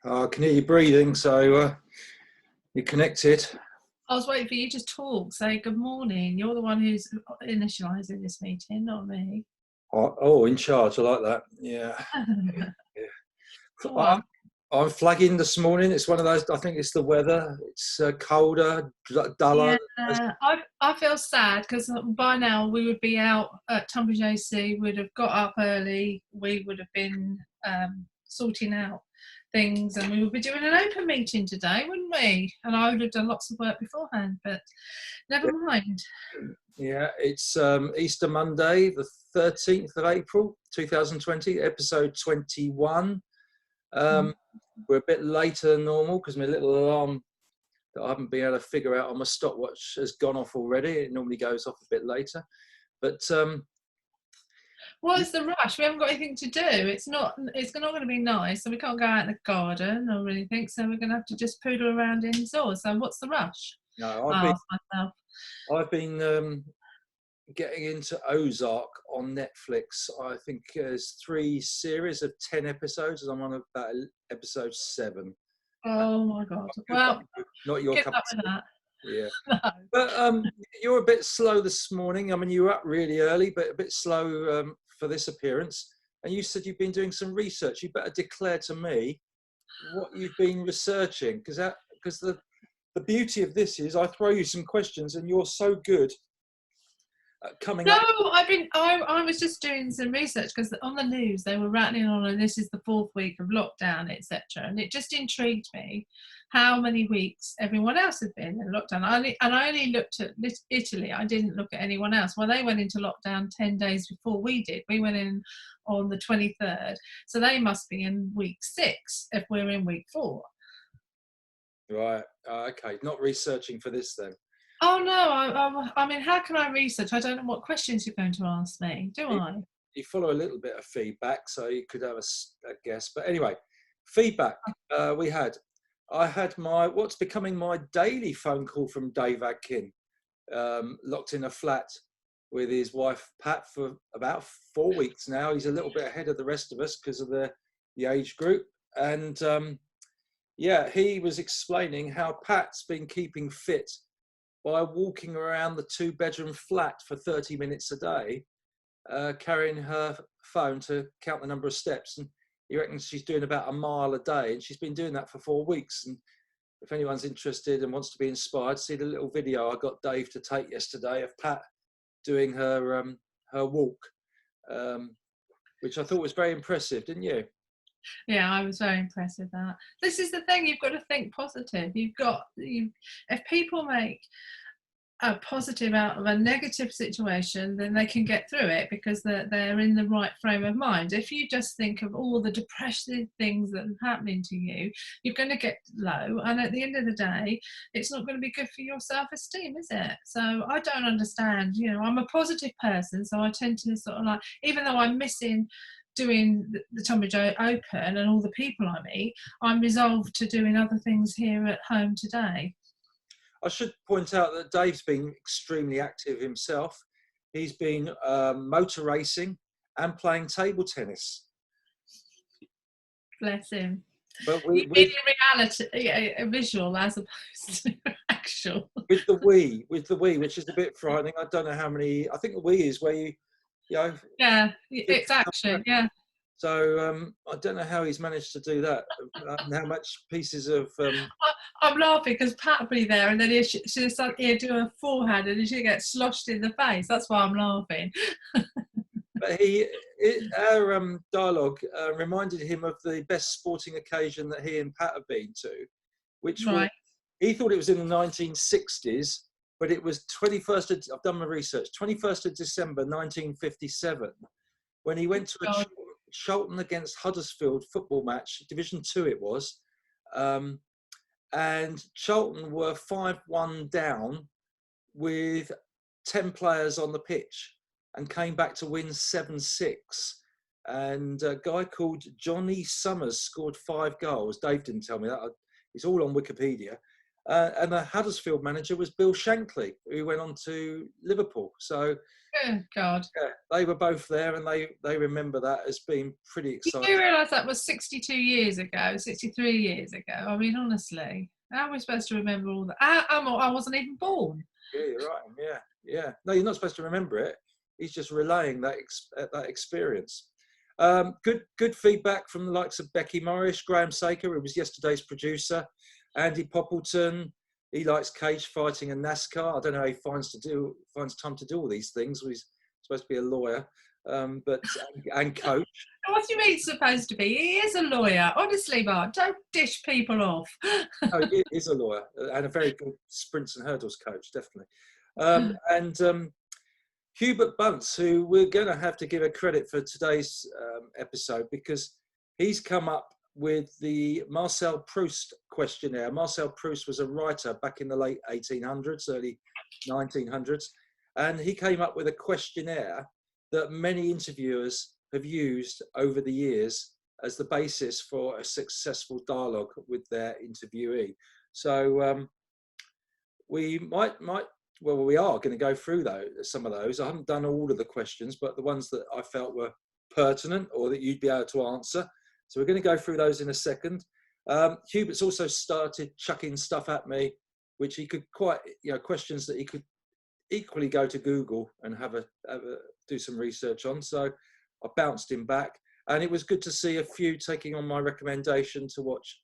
I can hear you breathing, so you're connected. I was waiting for you to talk, say good morning. You're the one who's initialising this meeting, not me. Oh, in charge. I like that. Yeah. Yeah. Go I, on. I'm flagging this morning. It's one of those. I think it's the weather. It's colder, duller. Yeah, I feel sad because by now we would be out at Tunbridge AC. We'd have got up early. We would have been sorting out things, and we would be doing an open meeting today, wouldn't we? And I would have done lots of work beforehand, but never mind. Yeah, it's Easter Monday, the 13th of April, 2020, episode 21. We're a bit later than normal because my little alarm that I haven't been able to figure out on my stopwatch has gone off already. It normally goes off a bit later. But What's the rush? We haven't got anything to do. It's not going to be nice, so we can't go out in the garden or anything. So we're going to have to just poodle around indoors. So what's the rush? no, I ask myself. I've been getting into Ozark on Netflix. I think there's 3 series of 10 episodes, and I'm on about episode 7. Oh my God! Well, not your get cup up of with that. tea. Yeah. No. But you're a bit slow this morning. I mean, you were up really early, but a bit slow for this appearance. And you said you've been doing some research. You better declare to me what you've been researching, because the beauty of this is I throw you some questions, and you're so good at coming No, up. I was just doing some research because on the news they were rattling on, and this is the 4th week of lockdown, etc. And it just intrigued me how many weeks everyone else had been in lockdown. I only looked at Italy. I didn't look at anyone else. Well, they went into lockdown 10 days before we did. We went in on the 23rd, so they must be in week 6 if we're in week 4. Right. Okay. Not researching for this then. Oh no, I mean, how can I research? I don't know what questions you're going to ask me, do I? You follow a little bit of feedback, so you could have a guess. But anyway, feedback I had my what's becoming my daily phone call from Dave Adkin, locked in a flat with his wife Pat for about 4 weeks now. He's a little bit ahead of the rest of us because of the age group. And yeah, he was explaining how Pat's been keeping fit by walking around the 2-bedroom flat for 30 minutes a day, carrying her phone to count the number of steps. And he reckons she's doing about a mile a day, and she's been doing that for 4 weeks. And if anyone's interested and wants to be inspired, see the little video I got Dave to take yesterday of Pat doing her walk, which I thought was very impressive, didn't you? Yeah, I was very impressed with that. This is the thing, you've got to think positive. If people make a positive out of a negative situation, then they can get through it because they're in the right frame of mind. If you just think of all the depressive things that are happening to you, you're going to get low, and at the end of the day, it's not going to be good for your self-esteem, is it? So I don't understand. I'm a positive person, so I tend to sort of like, even though I'm missing doing the Tunbridge Open and all the people I meet, I'm resolved to doing other things here at home today. I should point out that Dave's been extremely active himself. He's been motor racing and playing table tennis. Bless him. But you mean in reality, a visual as opposed to actual. With the Wii, which is a bit frightening. I don't know how many. I think the Wii is where you know. Yeah, it's action. Yeah. So I don't know how he's managed to do that. How much pieces of. I'm laughing because Pat will be there, and then he'll do a forehand, and she'll get sloshed in the face. That's why I'm laughing. But our dialogue reminded him of the best sporting occasion that he and Pat have been to, which was, he thought it was in the 1960s, but it was 21st. I've done my research. 21st of December 1957, when he went to a Charlton against Huddersfield football match, Division 2 it was, and Charlton were 5-1 down with 10 players on the pitch and came back to win 7-6. And a guy called Johnny Summers scored 5 goals. Dave didn't tell me that. It's all on Wikipedia. And the Huddersfield manager was Bill Shankly, who went on to Liverpool. So Oh, God. Yeah, they were both there, and they remember that as being pretty You exciting. do realise that was 62 years ago, 63 years ago. I mean, honestly, how are we supposed to remember all that? I wasn't even born. Yeah, you're right. Yeah. No, you're not supposed to remember it. He's just relaying that that experience. Good feedback from the likes of Becky Morris, Graham Saker, who was yesterday's producer, Andy Poppleton. He likes cage fighting and NASCAR. I don't know how he finds time to do all these things. He's supposed to be a lawyer, and coach. What do you mean supposed to be? He is a lawyer. Honestly, Mark, don't dish people off. No, he is a lawyer and a very good sprints and hurdles coach, definitely. And Hubert Bunce, who we're going to have to give a credit for today's episode, because he's come up with the Marcel Proust questionnaire. Marcel Proust was a writer back in the late 1800s, early 1900s, and he came up with a questionnaire that many interviewers have used over the years as the basis for a successful dialogue with their interviewee. So we we are going to go through some of those. I haven't done all of the questions, but the ones that I felt were pertinent or that you'd be able to answer. So we're going to go through those in a second. Hubert's also started chucking stuff at me, which he could questions that he could equally go to Google and do some research on. So I bounced him back, and it was good to see a few taking on my recommendation to watch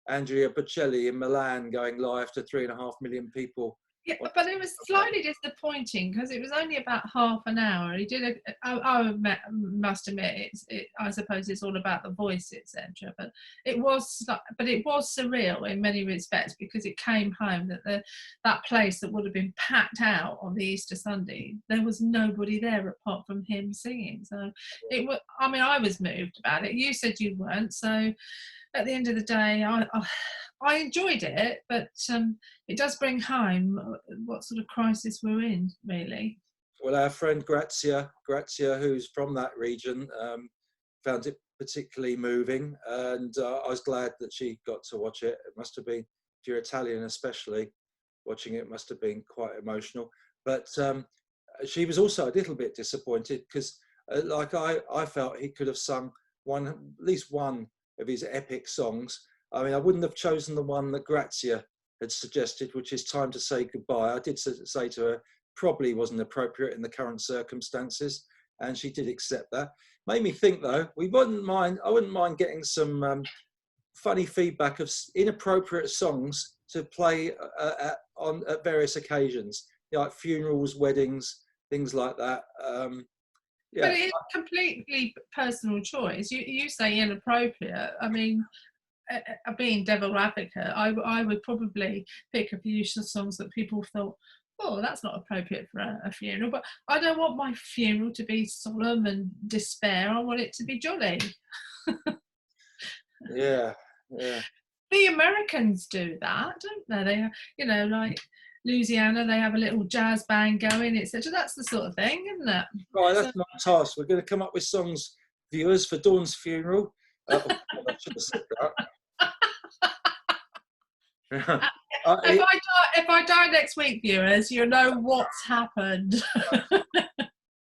Andrea Bocelli in Milan going live to 3.5 million people. Yeah, but it was slightly disappointing because it was only about half an hour. He did I must admit, I suppose it's all about the voice, etc. But it was surreal in many respects, because it came home that that place that would have been packed out on the Easter Sunday, there was nobody there apart from him singing. So it was. I mean, I was moved about it. You said you weren't. So at the end of the day, I enjoyed it, but it does bring home what sort of crisis we're in, really. Well, our friend Grazia, who's from that region, found it particularly moving, and I was glad that she got to watch it. It must have been, if you're Italian especially, watching it must have been quite emotional. But she was also a little bit disappointed because, like I felt he could have sung at least one of his epic songs. I mean, I wouldn't have chosen the one that Grazia had suggested, which is Time to Say Goodbye. I did say to her, probably wasn't appropriate in the current circumstances, and she did accept that. Made me think, though, I wouldn't mind getting some funny feedback of inappropriate songs to play at various occasions, like funerals, weddings, things like that. Yeah. But it's completely personal choice. You say inappropriate. I mean, being devil advocate, I would probably pick a few songs that people thought, oh, that's not appropriate for a funeral. But I don't want my funeral to be solemn and despair. I want it to be jolly. Yeah. The Americans do that, don't they? They, like Louisiana, they have a little jazz band going, etc. That's the sort of thing, isn't it? Right, that's my task. We're going to come up with songs, viewers, for Dawn's funeral. I should have said that. If I die next week, viewers, you'll know what's happened.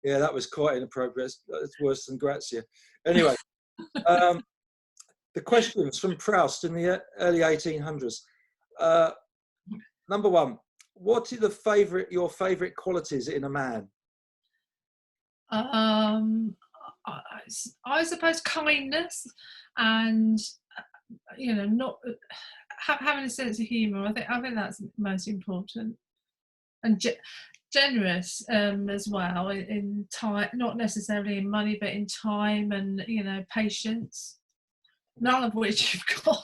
Yeah, that was quite inappropriate. It's worse than Grazia. Anyway, the questions from Proust in the early 1800s. Number one, what are your favourite qualities in a man? I suppose kindness, and not having a sense of humour. I think that's most important, and generous as well in time, not necessarily in money, but in time and patience. None of which you've got.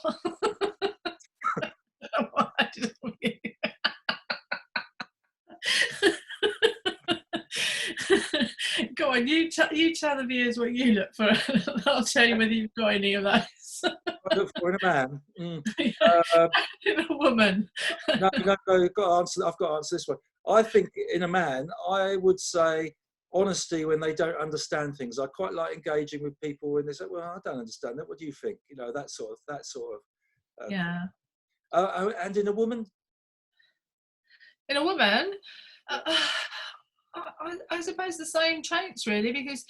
Go on, you tell the viewers what you look for. I'll tell you whether you've got any of those. I look for in a man. In a woman. No, I've got to answer this one. I think in a man, I would say honesty when they don't understand things. I quite like engaging with people when they say, "Well, I don't understand that. What do you think?" That sort of. Yeah. And in a woman. In a woman, I suppose the same traits really, because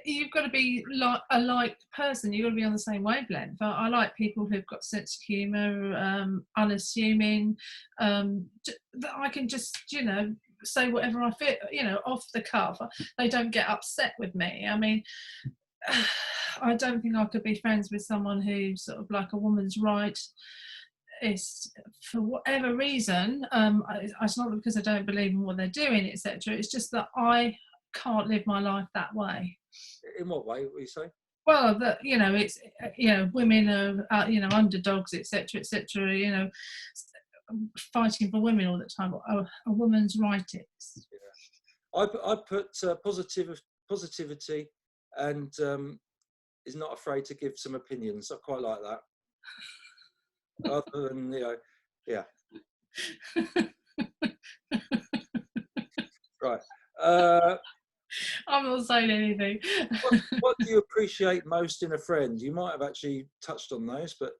you've got to be like a like person. You've got to be on the same wavelength. I like people who've got sense of humour, unassuming, that I can just, say whatever I feel, off the cuff. They don't get upset with me. I mean, I don't think I could be friends with someone who's sort of like a woman's right. It's for whatever reason. It's not because I don't believe in what they're doing, etc. It's just that I can't live my life that way. In what way? What are you saying? Well, that it's women are underdogs, etc., etc. Fighting for women all the time. A woman's right is. Yeah. I put positivity and is not afraid to give some opinions. I quite like that. Other than yeah. Right. I'm not saying anything. What do you appreciate most in a friend? You might have actually touched on those, but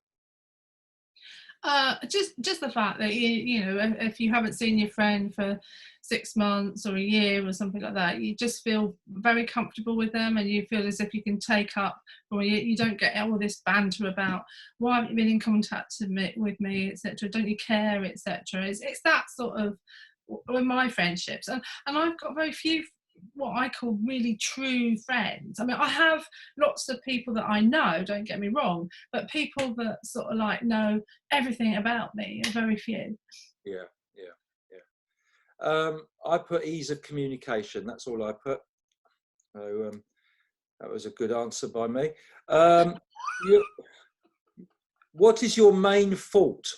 just the fact that if you haven't seen your friend for 6 months or a year or something like that, you just feel very comfortable with them, and you feel as if you can take up, or you don't get all this banter about why haven't you been in contact with me, etc. Don't you care, etc. It's that sort of with my friendships, and I've got very few what I call really true friends. I mean, I have lots of people that I know, don't get me wrong, but people that sort of like know everything about me are very few. Yeah. I put ease of communication. That's all I put. So that was a good answer by me. What is your main fault?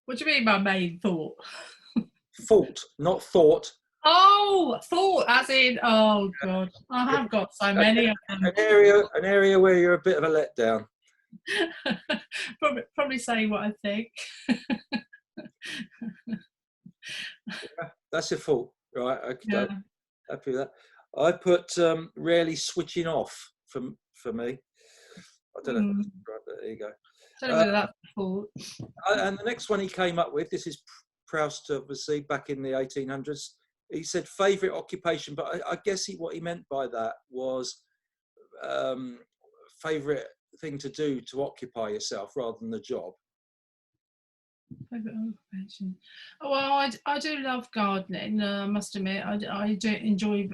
What do you mean my main thought? Fault, not thought. Oh, thought, as in, oh God, I have got so many of them. An area where you're a bit of a letdown. probably say what I think. Yeah, that's your fault, right? Okay, Yeah. happy with that. I put rarely switching off for me. I don't know. Right, but there you go. Don't know whether that's the fault. And the next one he came up with, this is Proust, obviously, back in the 1800s. He said favourite occupation, but I guess what he meant by that was favourite thing to do to occupy yourself rather than the job. Favourite occupation? Oh, well, I do love gardening. I must admit, I do enjoy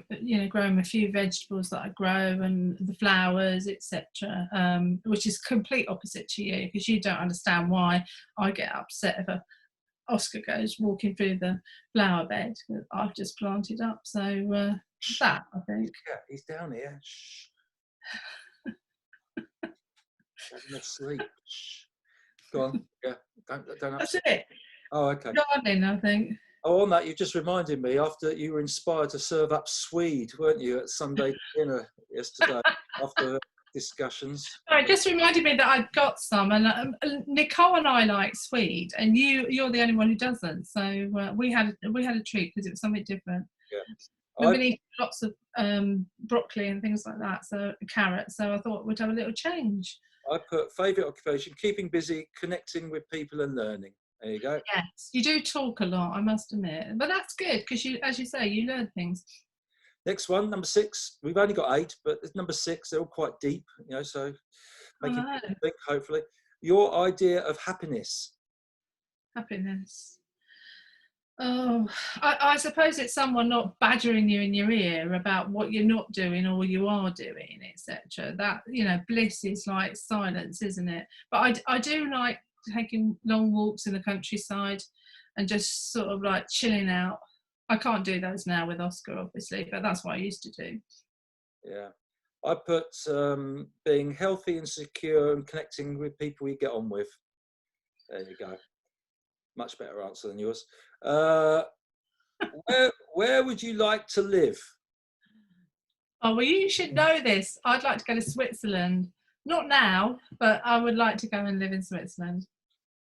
growing a few vegetables that I grow and the flowers, etc. Which is complete opposite to you, because you don't understand why I get upset if Oscar goes walking through the flower bed that I've just planted up. So that, I think. Yeah, he's down here. Shh. Having a sleep. Shh. Go on. Yeah, don't upset. That's it. Oh, okay. Gardening, I think. Oh, on that, you just reminded me, after you were inspired to serve up swede, weren't you, at Sunday dinner yesterday after discussions? Oh, it just reminded me that I'd got some, and Nicole and I like swede, and you're the only one who doesn't. So we had a treat because it was something different. Yeah. We've been eating lots of broccoli and things like that, so carrots. So I thought we'd have a little change. I put favourite occupation, keeping busy, connecting with people and learning. There you go. Yes, you do talk a lot, I must admit, but that's good because as you say, you learn things. Next one, number 6. We've only got 8, but it's number 6. They're all quite deep, so making people think, hopefully. Your idea of happiness. Happiness. Oh, I suppose it's someone not badgering you in your ear about what you're not doing or you are doing, etc. That, bliss is like silence, isn't it? But I do like taking long walks in the countryside and just sort of like chilling out. I can't do those now with Oscar, obviously, but that's what I used to do. Yeah. I put being healthy and secure and connecting with people you get on with. There you go. Much better answer than yours. Where would you like to live? Oh, well, you should know this. I'd like to go to Switzerland. Not now, but I would like to go and live in Switzerland.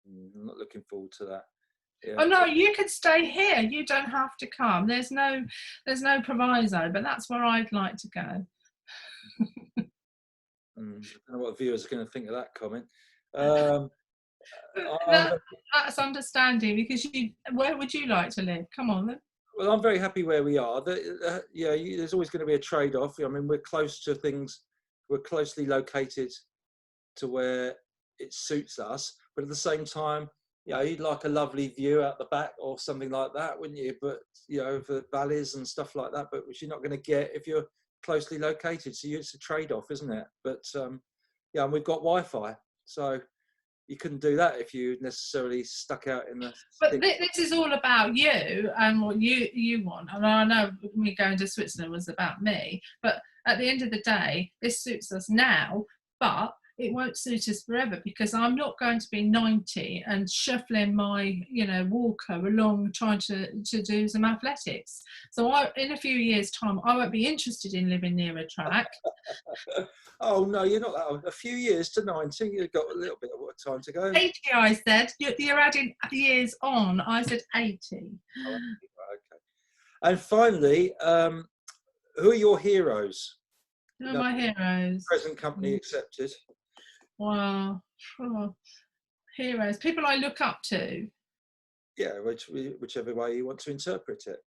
I'm not looking forward to that. Yeah. Oh no, you could stay here. You don't have to come. There's no proviso, but that's where I'd like to go. I don't know what the viewers are going to think of that comment. That's understanding, because where would you like to live? Come on then. Well, I'm very happy where we are. Yeah, there's always going to be a trade-off. I mean, we're close to things. We're closely located to where it suits us, but at the same time, you know, you'd like a lovely view out the back or something like that, wouldn't you? But you know, for valleys and stuff like that, but which you're not going to get if you're closely located. So it's a trade-off, isn't it? But yeah, and we've got Wi-Fi, so you couldn't do that if you necessarily stuck out in the. But this is all about you and what you want. I mean, I know me going to Switzerland was about me, but at the end of the day, this suits us now, but it won't suit us forever, because I'm not going to be 90 and shuffling my, you know, walker along trying to do some athletics. So in a few years' time, I won't be interested in living near a track. Oh no, you're not that old. A few years to 90, you've got a little bit of time to go. 80, I said. You're adding years on. I said 80. Oh, okay. And finally, who are your heroes? Who are my heroes? Present company accepted. Wow. Oh, heroes. People I look up to. Yeah, whichever way you want to interpret it.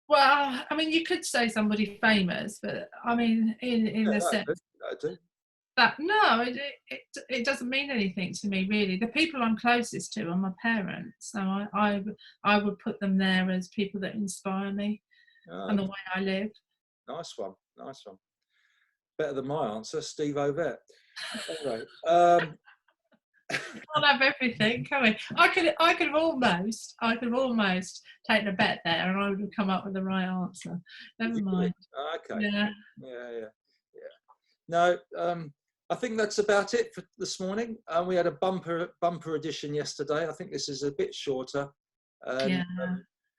Well, I mean, you could say somebody famous, but I mean, in the sense I do. that no, it doesn't mean anything to me, really. The people I'm closest to are my parents, so I would put them there as people that inspire me and the way I live. Nice one, nice one. Better than my answer, Steve Ovett. Anyway, Can't have everything, can we? I could have almost taken a bet there, and I would have come up with the right answer. Never mind. Okay. Yeah. No, I think that's about it for this morning. We had a bumper edition yesterday. I think this is a bit shorter. And,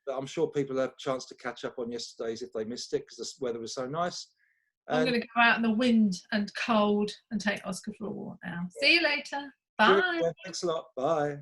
but I'm sure people have a chance to catch up on yesterday's if they missed it, because the weather was so nice. I'm going to go out in the wind and cold and take Oscar for a walk now. See you later. Bye. Thanks a lot. Bye.